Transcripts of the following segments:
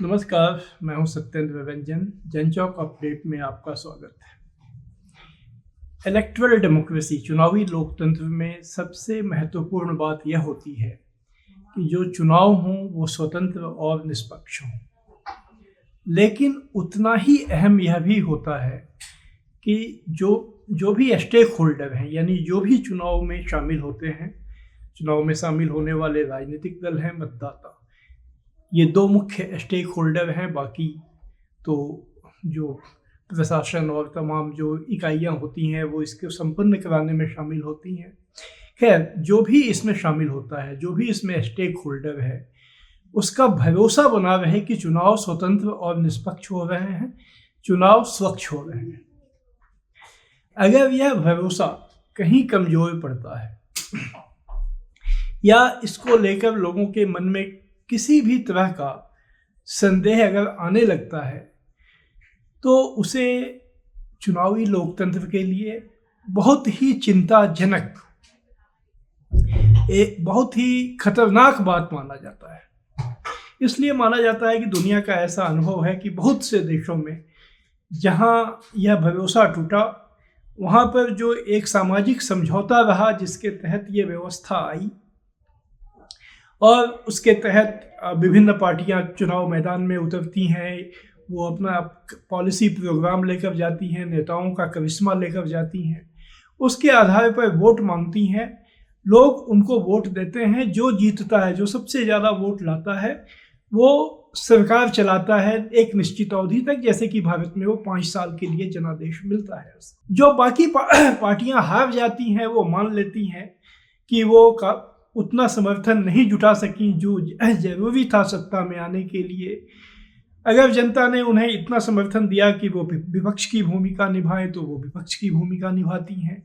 नमस्कार, मैं हूं सत्येंद्र रंजन। जनचौक अपडेट में आपका स्वागत है। इलेक्टोरल डेमोक्रेसी, चुनावी लोकतंत्र में सबसे महत्वपूर्ण बात यह होती है कि जो चुनाव हों वो स्वतंत्र और निष्पक्ष हों। लेकिन उतना ही अहम यह भी होता है कि जो भी स्टेक होल्डर हैं, यानी जो भी चुनाव में शामिल होते हैं, चुनाव में शामिल होने वाले राजनीतिक दल हैं, मतदाता, ये दो मुख्य स्टेक होल्डर हैं। बाकी तो जो प्रशासन और तमाम जो इकाइयां होती हैं वो इसको संपन्न कराने में शामिल होती हैं। खैर, जो भी इसमें शामिल होता है, जो भी इसमें स्टेक होल्डर है, उसका भरोसा बना रहे कि चुनाव स्वतंत्र और निष्पक्ष हो रहे हैं, चुनाव स्वच्छ हो रहे हैं। अगर यह भरोसा कहीं कमजोर पड़ता है या इसको लेकर लोगों के मन में किसी भी तरह का संदेह अगर आने लगता है, तो उसे चुनावी लोकतंत्र के लिए बहुत ही चिंताजनक, एक बहुत ही खतरनाक बात माना जाता है। इसलिए माना जाता है कि दुनिया का ऐसा अनुभव है कि बहुत से देशों में जहां यह भरोसा टूटा, वहां पर जो एक सामाजिक समझौता रहा जिसके तहत ये व्यवस्था आई और उसके तहत विभिन्न पार्टियां चुनाव मैदान में उतरती हैं, वो अपना पॉलिसी प्रोग्राम लेकर जाती हैं, नेताओं का करिश्मा लेकर जाती हैं, उसके आधार पर वोट मांगती हैं, लोग उनको वोट देते हैं। जो जीतता है, जो सबसे ज़्यादा वोट लाता है, वो सरकार चलाता है एक निश्चित अवधि तक, जैसे कि भारत में वो 5 साल के लिए जनादेश मिलता है। जो बाकी पार्टियां हार जाती हैं, वो मान लेती हैं कि वो उतना समर्थन नहीं जुटा सकी जो जरूरी था सत्ता में आने के लिए। अगर जनता ने उन्हें इतना समर्थन दिया कि वो विपक्ष की भूमिका निभाएं, तो वो विपक्ष की भूमिका निभाती हैं।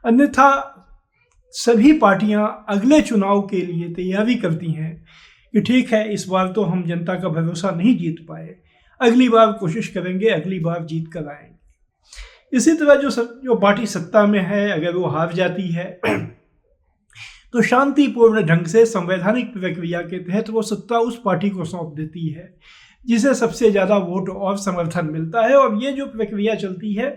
अन्यथा सभी पार्टियां अगले चुनाव के लिए तैयारी करती हैं कि ठीक है, इस बार तो हम जनता का भरोसा नहीं जीत पाए, अगली बार कोशिश करेंगे, अगली बार जीत कर आएंगे। इसी तरह जो पार्टी सत्ता में है, अगर वो हार जाती है तो शांतिपूर्ण ढंग से संवैधानिक प्रक्रिया के तहत वो सत्ता उस पार्टी को सौंप देती है जिसे सबसे ज़्यादा वोट और समर्थन मिलता है। और ये जो प्रक्रिया चलती है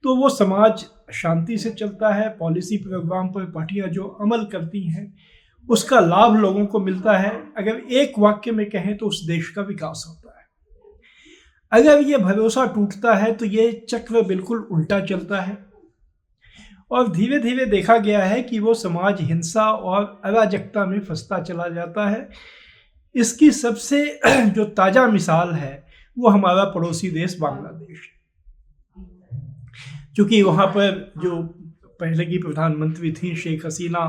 तो वो समाज शांति से चलता है। पॉलिसी प्रोग्राम पर पार्टियां जो अमल करती हैं उसका लाभ लोगों को मिलता है। अगर एक वाक्य में कहें तो उस देश का विकास होता है। अगर ये भरोसा टूटता है तो ये चक्र बिल्कुल उल्टा चलता है और धीरे धीरे देखा गया है कि वो समाज हिंसा और अराजकता में फंसता चला जाता है। इसकी सबसे जो ताज़ा मिसाल है वो हमारा पड़ोसी देश बांग्लादेश है। क्योंकि वहाँ पर जो पहले की प्रधानमंत्री थी शेख हसीना,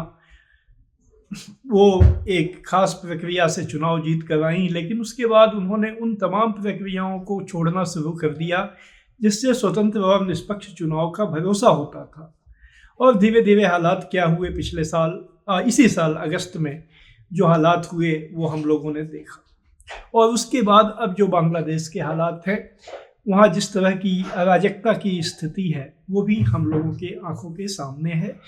वो एक खास प्रक्रिया से चुनाव जीत कर आई, लेकिन उसके बाद उन्होंने उन तमाम प्रक्रियाओं को छोड़ना शुरू कर दिया जिससे स्वतंत्र और निष्पक्ष चुनाव का भरोसा होता था। और धीरे धीरे हालात क्या हुए, पिछले साल इसी साल अगस्त में जो हालात हुए वो हम लोगों ने देखा। और उसके बाद अब जो बांग्लादेश के हालात हैं, वहाँ जिस तरह की अराजकता की स्थिति है वो भी हम लोगों के आंखों के सामने है।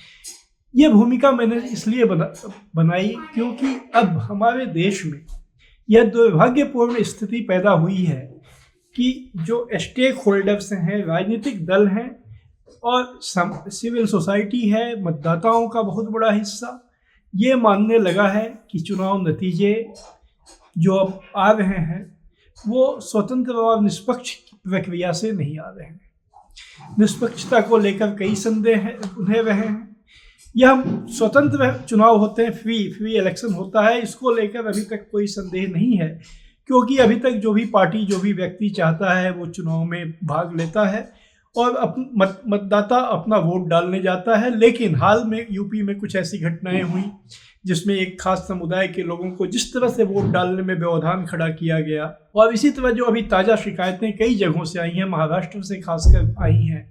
ये भूमिका मैंने इसलिए बनाई क्योंकि अब हमारे देश में यह दुर्भाग्यपूर्ण स्थिति पैदा हुई है कि जो स्टेक होल्डर्स हैं, राजनीतिक दल हैं और सिविल सोसाइटी है, मतदाताओं का बहुत बड़ा हिस्सा ये मानने लगा है कि चुनाव नतीजे जो अब आ रहे हैं वो स्वतंत्र और निष्पक्ष प्रक्रिया से नहीं आ रहे हैं। निष्पक्षता को लेकर कई संदेह उन्हें रहे हैं। यह स्वतंत्र चुनाव होते हैं, फ्री इलेक्शन होता है, इसको लेकर अभी तक कोई संदेह नहीं है, क्योंकि अभी तक जो भी पार्टी, जो भी व्यक्ति चाहता है वो चुनाव में भाग लेता है और मतदाता अपना वोट डालने जाता है। लेकिन हाल में यूपी में कुछ ऐसी घटनाएं हुई जिसमें एक खास समुदाय के लोगों को जिस तरह से वोट डालने में व्यवधान खड़ा किया गया, और इसी तरह जो अभी ताज़ा शिकायतें कई जगहों से आई हैं, महाराष्ट्र से खासकर आई हैं,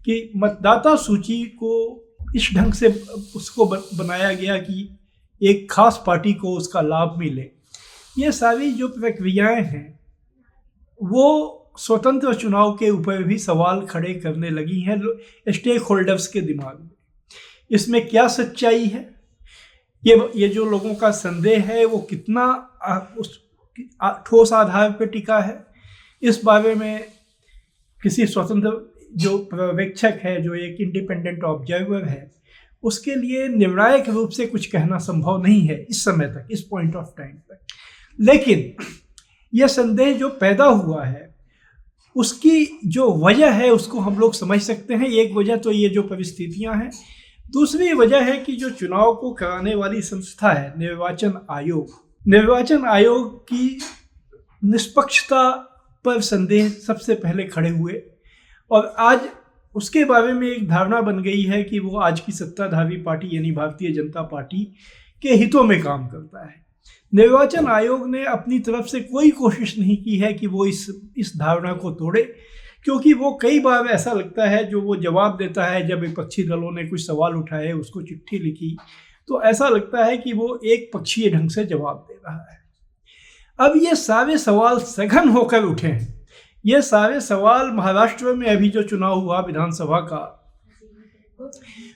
कि मतदाता सूची को इस ढंग से उसको बनाया गया कि एक खास पार्टी को उसका लाभ मिले। ये सारी जो प्रक्रियाएं हैं वो स्वतंत्र चुनाव के ऊपर भी सवाल खड़े करने लगी हैं स्टेक होल्डर्स के दिमाग में। इसमें क्या सच्चाई है, ये जो लोगों का संदेह है वो ठोस आधार पर टिका है। इस बारे में किसी स्वतंत्र जो पर्यवेक्षक है, जो एक इंडिपेंडेंट ऑब्जर्वर है, उसके लिए निर्णायक रूप से कुछ कहना संभव नहीं है इस समय तक, इस पॉइंट ऑफ टाइम तक। लेकिन यह संदेह जो पैदा हुआ है उसकी जो वजह है उसको हम लोग समझ सकते हैं। एक वजह तो ये जो परिस्थितियां हैं, दूसरी वजह है कि जो चुनाव को कराने वाली संस्था है निर्वाचन आयोग की निष्पक्षता पर संदेह सबसे पहले खड़े हुए, और आज उसके बारे में एक धारणा बन गई है कि वो आज की सत्ताधारी पार्टी यानी भारतीय जनता पार्टी के हितों में काम करता है। निर्वाचन आयोग ने अपनी तरफ से कोई कोशिश नहीं की है कि वो इस धारणा को तोड़े, क्योंकि वो कई बार ऐसा लगता है जो वो जवाब देता है, जब विपक्षी दलों ने कुछ सवाल उठाए, उसको चिट्ठी लिखी, तो ऐसा लगता है कि वो एक पक्षीय ढंग से जवाब दे रहा है। अब ये सारे सवाल सघन होकर उठे हैं। ये सारे सवाल महाराष्ट्र में अभी जो चुनाव हुआ विधानसभा का,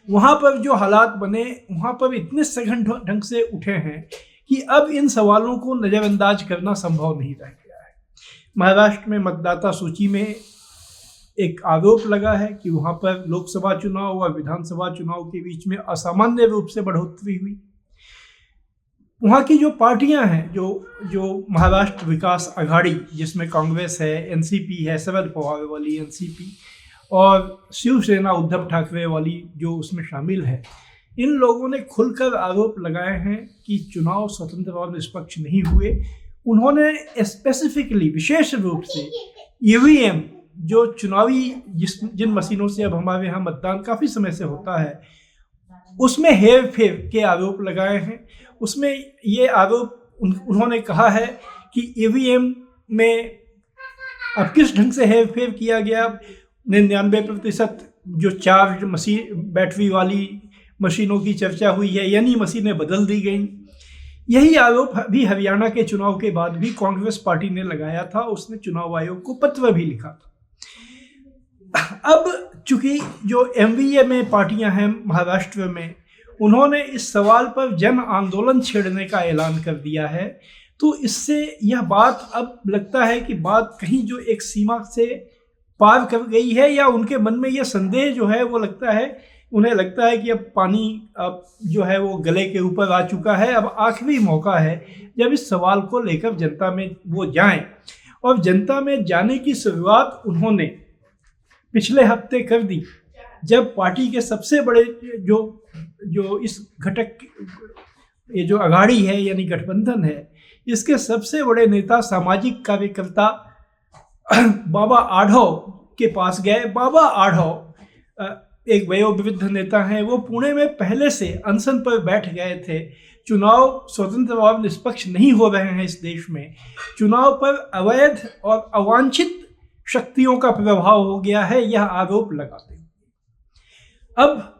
वहाँ पर जो हालात बने, वहाँ पर इतने सघन ढंग से उठे हैं कि अब इन सवालों को नज़रअंदाज करना संभव नहीं रह गया है। महाराष्ट्र में मतदाता सूची में एक आरोप लगा है कि वहाँ पर लोकसभा चुनाव और विधानसभा चुनाव के बीच में असामान्य रूप से बढ़ोतरी हुई। वहाँ की जो पार्टियां हैं, जो महाराष्ट्र विकास आघाड़ी, जिसमें कांग्रेस है, एनसीपी है, शरद पवार वाली एनसीपी, और शिवसेना उद्धव ठाकरे वाली जो उसमें शामिल है, इन लोगों ने खुलकर आरोप लगाए हैं कि चुनाव स्वतंत्र और निष्पक्ष नहीं हुए। उन्होंने स्पेसिफिकली, विशेष रूप से ईवीएम, जो चुनावी जिन मशीनों से अब हमारे यहाँ मतदान काफ़ी समय से होता है, उसमें हेर फेर के आरोप लगाए हैं। उसमें ये आरोप उन्होंने कहा है कि ईवीएम में अब किस ढंग से हेर फेर किया गया। 99% जो चार्ज मशीन, बैटरी वाली मशीनों की चर्चा हुई है, यानी मशीनें बदल दी गई। यही आरोप भी हरियाणा के चुनाव के बाद भी कांग्रेस पार्टी ने लगाया था। उसने चुनाव आयोग को पत्र भी लिखा था। अब चूंकि जो एमवीए में पार्टियां हैं महाराष्ट्र में, उन्होंने इस सवाल पर जन आंदोलन छेड़ने का ऐलान कर दिया है, तो इससे यह बात अब लगता है कि बात कहीं जो एक सीमा से पार कर गई है, या उनके मन में यह संदेह जो है वो लगता है, उन्हें लगता है कि अब पानी अब जो है वो गले के ऊपर आ चुका है। अब आखिरी मौका है जब इस सवाल को लेकर जनता में वो जाएं, और जनता में जाने की शुरुआत उन्होंने पिछले हफ्ते कर दी, जब पार्टी के सबसे बड़े जो इस घटक, ये जो अघाड़ी है यानी गठबंधन है, इसके सबसे बड़े नेता, सामाजिक कार्यकर्ता बाबा आढाव के पास गए। बाबा आढाव एक वयोवृद्ध नेता हैं, वो पुणे में पहले से अनशन पर बैठ गए थे। चुनाव स्वतंत्र और निष्पक्ष नहीं हो रहे हैं इस देश में, चुनाव पर अवैध और अवांछित शक्तियों का प्रभाव हो गया है, यह आरोप लगाते हैं। अब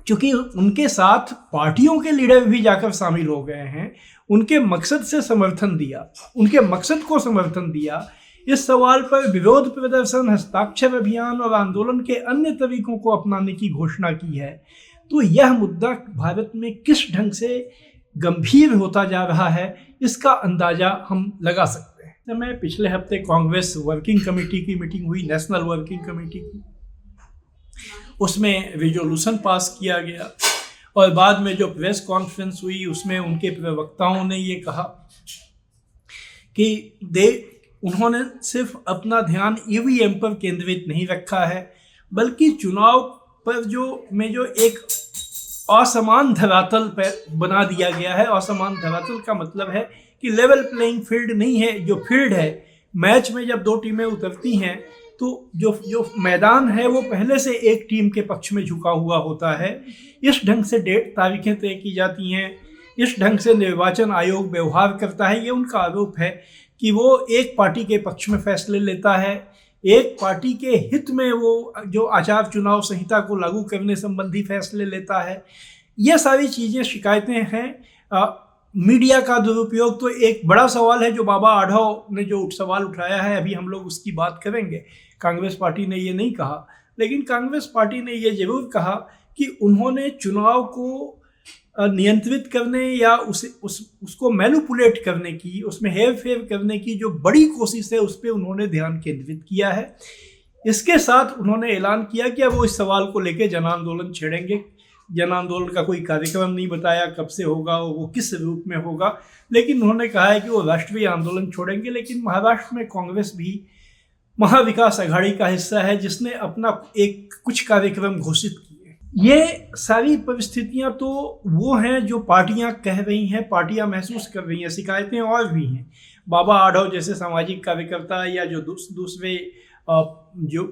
चूंकि उनके साथ पार्टियों के लीडर भी जाकर शामिल हो गए हैं, उनके मकसद से समर्थन दिया, उनके मकसद को समर्थन दिया, इस सवाल पर विरोध प्रदर्शन, हस्ताक्षर अभियान और आंदोलन के अन्य तरीकों को अपनाने की घोषणा की है, तो यह मुद्दा भारत में किस ढंग से गंभीर होता जा रहा है, इसका अंदाजा हम लगा सकते हैं। समय पिछले हफ्ते कांग्रेस वर्किंग कमेटी की मीटिंग हुई, नेशनल वर्किंग कमेटी की, उसमें रिजोल्यूशन पास किया गया, और बाद में जो प्रेस कॉन्फ्रेंस हुई उसमें उनके प्रवक्ताओं ने ये कहा कि उन्होंने सिर्फ अपना ध्यान ईवीएम पर केंद्रित नहीं रखा है, बल्कि चुनाव पर जो एक असमान धरातल पर बना दिया गया है। असमान धरातल का मतलब है कि लेवल प्लेइंग फील्ड नहीं है। जो फील्ड है, मैच में जब दो टीमें उतरती हैं तो जो मैदान है वो पहले से एक टीम के पक्ष में झुका हुआ होता है। इस ढंग से तारीखें तय की जाती हैं, इस ढंग से निर्वाचन आयोग व्यवहार करता है। ये उनका आरोप है कि वो एक पार्टी के पक्ष में फैसले लेता है, एक पार्टी के हित में वो जो आचार चुनाव संहिता को लागू करने संबंधी फैसले लेता है। ये सारी चीज़ें शिकायतें हैं। मीडिया का दुरुपयोग तो एक बड़ा सवाल है जो बाबा आढाव ने जो सवाल उठाया है, अभी हम लोग उसकी बात करेंगे। कांग्रेस पार्टी ने ये नहीं कहा, लेकिन कांग्रेस पार्टी ने ये जरूर कहा कि उन्होंने चुनाव को नियंत्रित करने या उसको मैनिपुलेट करने की, उसमें हेर फेर करने की जो बड़ी कोशिश है उस पर उन्होंने ध्यान केंद्रित किया है। इसके साथ उन्होंने ऐलान किया कि अब वो इस सवाल को लेकर जन आंदोलन छेड़ेंगे। जन आंदोलन का कोई कार्यक्रम नहीं बताया कब से होगा, वो किस रूप में होगा, लेकिन उन्होंने कहा है कि वो राष्ट्रीय आंदोलन छोड़ेंगे। लेकिन महाराष्ट्र में कांग्रेस भी महाविकास आघाड़ी का हिस्सा है, जिसने अपना कुछ कार्यक्रम घोषित किए। ये सारी परिस्थितियां तो वो हैं जो पार्टियां कह रही हैं, पार्टियां महसूस कर रही हैं। शिकायतें और भी हैं। बाबा आढाव जैसे सामाजिक कार्यकर्ता या जो दूसरे जो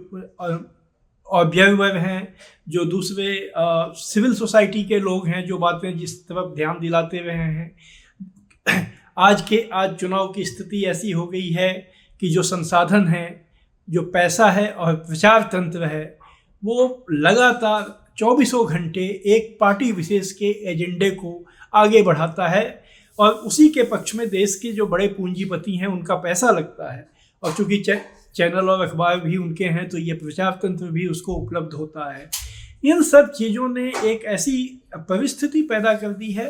ऑब्जर्वर हैं, जो दूसरे सिविल सोसाइटी के लोग हैं, जो बातें जिस तरफ ध्यान दिलाते रहे हैं। आज चुनाव की स्थिति ऐसी हो गई है कि जो संसाधन है, जो पैसा है और प्रचार तंत्र है, वो लगातार 24 घंटे एक पार्टी विशेष के एजेंडे को आगे बढ़ाता है और उसी के पक्ष में देश के जो बड़े पूंजीपति हैं उनका पैसा लगता है। और चूंकि चैनल और अखबार भी उनके हैं तो ये प्रचार तंत्र भी उसको उपलब्ध होता है। इन सब चीज़ों ने एक ऐसी परिस्थिति पैदा कर दी है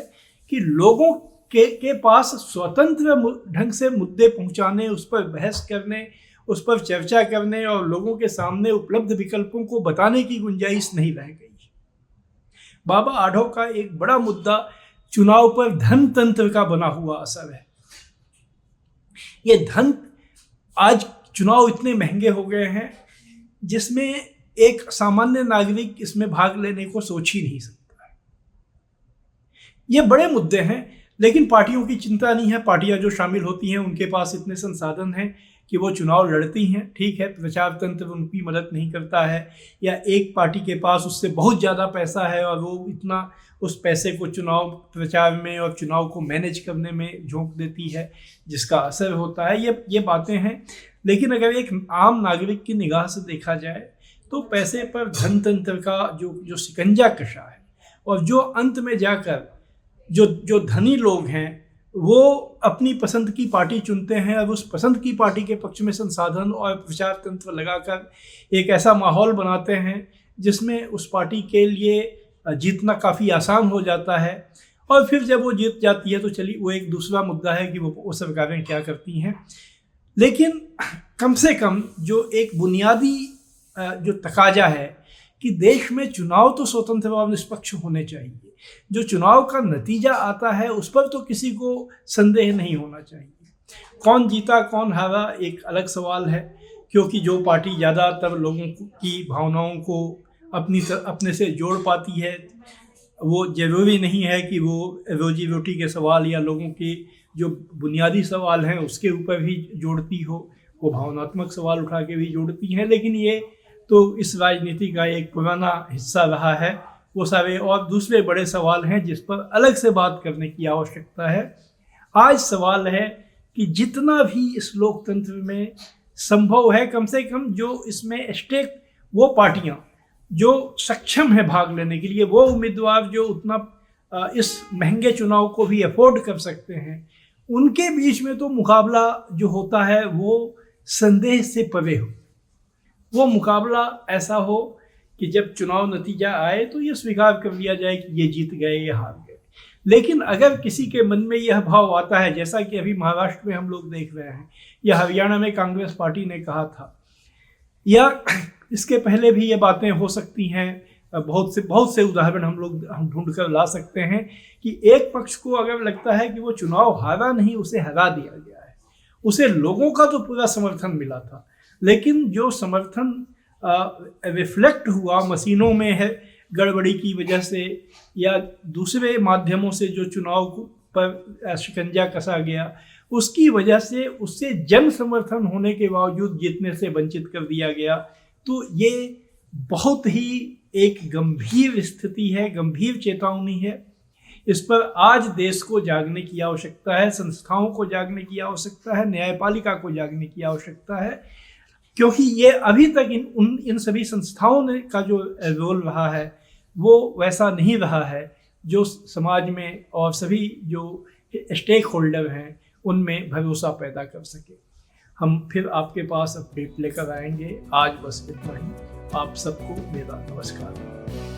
कि लोगों के पास स्वतंत्र ढंग से मुद्दे पहुंचाने, उस पर बहस करने, उस पर चर्चा करने और लोगों के सामने उपलब्ध विकल्पों को बताने की गुंजाइश नहीं रह गई। बाबा आढाव का एक बड़ा मुद्दा चुनाव पर धन तंत्र का बना हुआ असर है। ये धन, आज चुनाव इतने महंगे हो गए हैं जिसमें एक सामान्य नागरिक इसमें भाग लेने को सोच ही नहीं सकता है। ये बड़े मुद्दे हैं, लेकिन पार्टियों की चिंता नहीं है। पार्टियां जो शामिल होती हैं उनके पास इतने संसाधन हैं कि वो चुनाव लड़ती हैं। ठीक है, प्रचार तंत्र उनकी मदद नहीं करता है, या एक पार्टी के पास उससे बहुत ज़्यादा पैसा है और वो इतना उस पैसे को चुनाव प्रचार में और चुनाव को मैनेज करने में झोंक देती है, जिसका असर होता है। ये बातें हैं। लेकिन अगर एक आम नागरिक की निगाह से देखा जाए तो पैसे पर धन तंत्र का जो शिकंजा कसा है, और जो अंत में जाकर जो धनी लोग हैं वो अपनी पसंद की पार्टी चुनते हैं और उस पसंद की पार्टी के पक्ष में संसाधन और प्रचार तंत्र लगाकर एक ऐसा माहौल बनाते हैं जिसमें उस पार्टी के लिए जीतना काफ़ी आसान हो जाता है। और फिर जब वो जीत जाती है तो चलिए, वो एक दूसरा मुद्दा है कि वो सरकारें क्या करती हैं। लेकिन कम से कम जो एक बुनियादी जो तकाजा है कि देश में चुनाव तो स्वतंत्र और निष्पक्ष होने चाहिए। जो चुनाव का नतीजा आता है उस पर तो किसी को संदेह नहीं होना चाहिए। कौन जीता कौन हारा एक अलग सवाल है, क्योंकि जो पार्टी ज़्यादातर लोगों की भावनाओं को अपने से जोड़ पाती है, वो ज़रूरी नहीं है कि वो रोजी रोटी के सवाल या लोगों के जो बुनियादी सवाल हैं उसके ऊपर भी जोड़ती हो। वो भावनात्मक सवाल उठा के भी जोड़ती हैं, लेकिन ये तो इस राजनीति का एक पुराना हिस्सा रहा है। वो सारे और दूसरे बड़े सवाल हैं जिस पर अलग से बात करने की आवश्यकता है। आज सवाल है कि जितना भी इस लोकतंत्र में संभव है, कम से कम जो इसमें स्टेक, वो पार्टियां जो सक्षम है भाग लेने के लिए, वो उम्मीदवार जो उतना इस महंगे चुनाव को भी अफोर्ड कर सकते हैं, उनके बीच में तो मुकाबला जो होता है वो संदेह से परे हो। वो मुकाबला ऐसा हो कि जब चुनाव नतीजा आए तो ये स्वीकार कर लिया जाए कि ये जीत गए, ये हार गए। लेकिन अगर किसी के मन में यह भाव आता है, जैसा कि अभी महाराष्ट्र में हम लोग देख रहे हैं, या हरियाणा में कांग्रेस पार्टी ने कहा था, या इसके पहले भी ये बातें हो सकती हैं, बहुत से उदाहरण हम ढूंढ कर ला सकते हैं कि एक पक्ष को अगर लगता है कि वो चुनाव हारा नहीं, उसे हरा दिया गया है, उसे लोगों का तो पूरा समर्थन मिला था, लेकिन जो समर्थन रिफ्लेक्ट हुआ मशीनों में है गड़बड़ी की वजह से या दूसरे माध्यमों से जो चुनाव पर शिकंजा कसा गया, उसकी वजह से उससे जन समर्थन होने के बावजूद जीतने से वंचित कर दिया गया। तो ये बहुत ही एक गंभीर स्थिति है, गंभीर चेतावनी है। इस पर आज देश को जागने की आवश्यकता है, संस्थाओं को जागने की आवश्यकता है, न्यायपालिका को जागने की आवश्यकता है, क्योंकि ये अभी तक इन सभी संस्थाओं ने का जो रोल रहा है वो वैसा नहीं रहा है जो समाज में और सभी जो स्टेक होल्डर हैं उनमें भरोसा पैदा कर सके। हम फिर आपके पास अपडेट लेकर आएंगे। आज बस इतना ही। आप सबको मेरा नमस्कार।